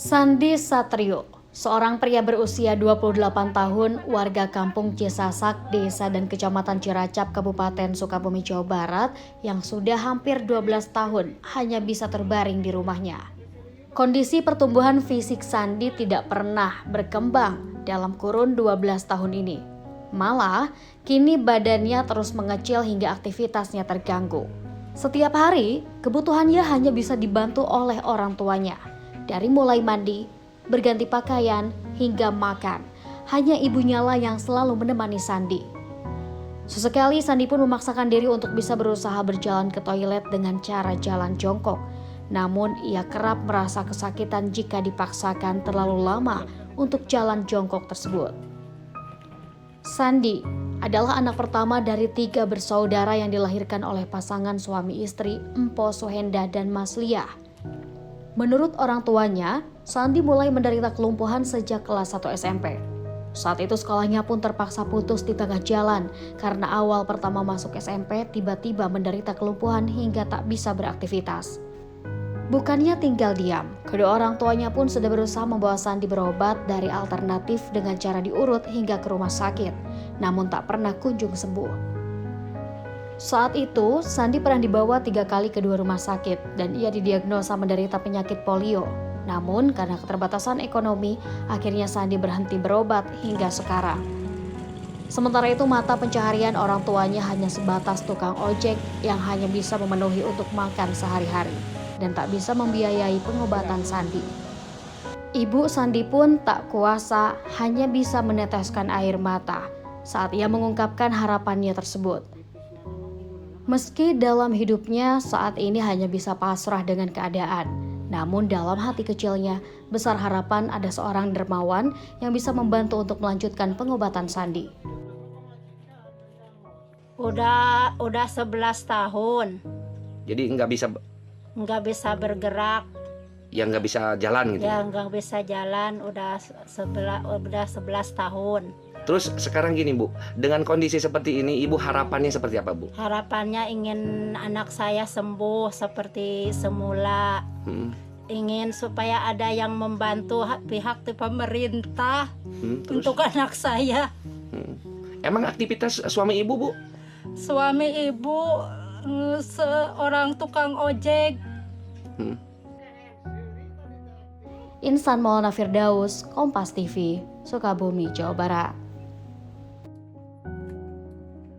Sandi Satrio, seorang pria berusia 28 tahun, warga kampung Cisasak, desa dan kecamatan Ciracap, Kabupaten Sukabumi, Jawa Barat, yang sudah hampir 12 tahun hanya bisa terbaring di rumahnya. Kondisi pertumbuhan fisik Sandi tidak pernah berkembang dalam kurun 12 tahun ini. Malah, kini badannya terus mengecil hingga aktivitasnya terganggu. Setiap hari, kebutuhannya hanya bisa dibantu oleh orang tuanya. Dari mulai mandi, berganti pakaian, hingga makan, hanya ibunya lah yang selalu menemani Sandi. Sesekali Sandi pun memaksakan diri untuk bisa berusaha berjalan ke toilet dengan cara jalan jongkok. Namun ia kerap merasa kesakitan jika dipaksakan terlalu lama untuk jalan jongkok tersebut. Sandi adalah anak pertama dari 3 bersaudara yang dilahirkan oleh pasangan suami istri Empo Suhenda dan Mas Liah. Menurut orang tuanya, Sandi mulai menderita kelumpuhan sejak kelas 1 SMP. Saat itu sekolahnya pun terpaksa putus di tengah jalan karena awal pertama masuk SMP tiba-tiba menderita kelumpuhan hingga tak bisa beraktivitas. Bukannya tinggal diam, kedua orang tuanya pun sudah berusaha membawa Sandi berobat dari alternatif dengan cara diurut hingga ke rumah sakit, namun tak pernah kunjung sembuh. Saat itu, Sandi pernah dibawa 3 kali ke 2 rumah sakit dan ia didiagnosa menderita penyakit polio. Namun karena keterbatasan ekonomi, akhirnya Sandi berhenti berobat hingga sekarang. Sementara itu mata pencaharian orang tuanya hanya sebatas tukang ojek yang hanya bisa memenuhi untuk makan sehari-hari dan tak bisa membiayai pengobatan Sandi. Ibu Sandi pun tak kuasa, hanya bisa meneteskan air mata saat ia mengungkapkan harapannya tersebut. Meski dalam hidupnya saat ini hanya bisa pasrah dengan keadaan, namun dalam hati kecilnya besar harapan ada seorang dermawan yang bisa membantu untuk melanjutkan pengobatan Sandi. Udah 11 tahun Jadi nggak bisa bergerak, nggak bisa jalan gitu. ya nggak bisa jalan udah 11 tahun. Terus sekarang gini Bu, dengan kondisi seperti ini Ibu harapannya seperti apa Bu? Harapannya ingin anak saya sembuh seperti semula. Ingin supaya ada yang membantu pihak pemerintah Terus? untuk anak saya. Emang aktivitas suami Ibu Bu? Suami ibu seorang tukang ojek. Insan Maulana Firdaus, Kompas TV, Sukabumi, Jawa Barat.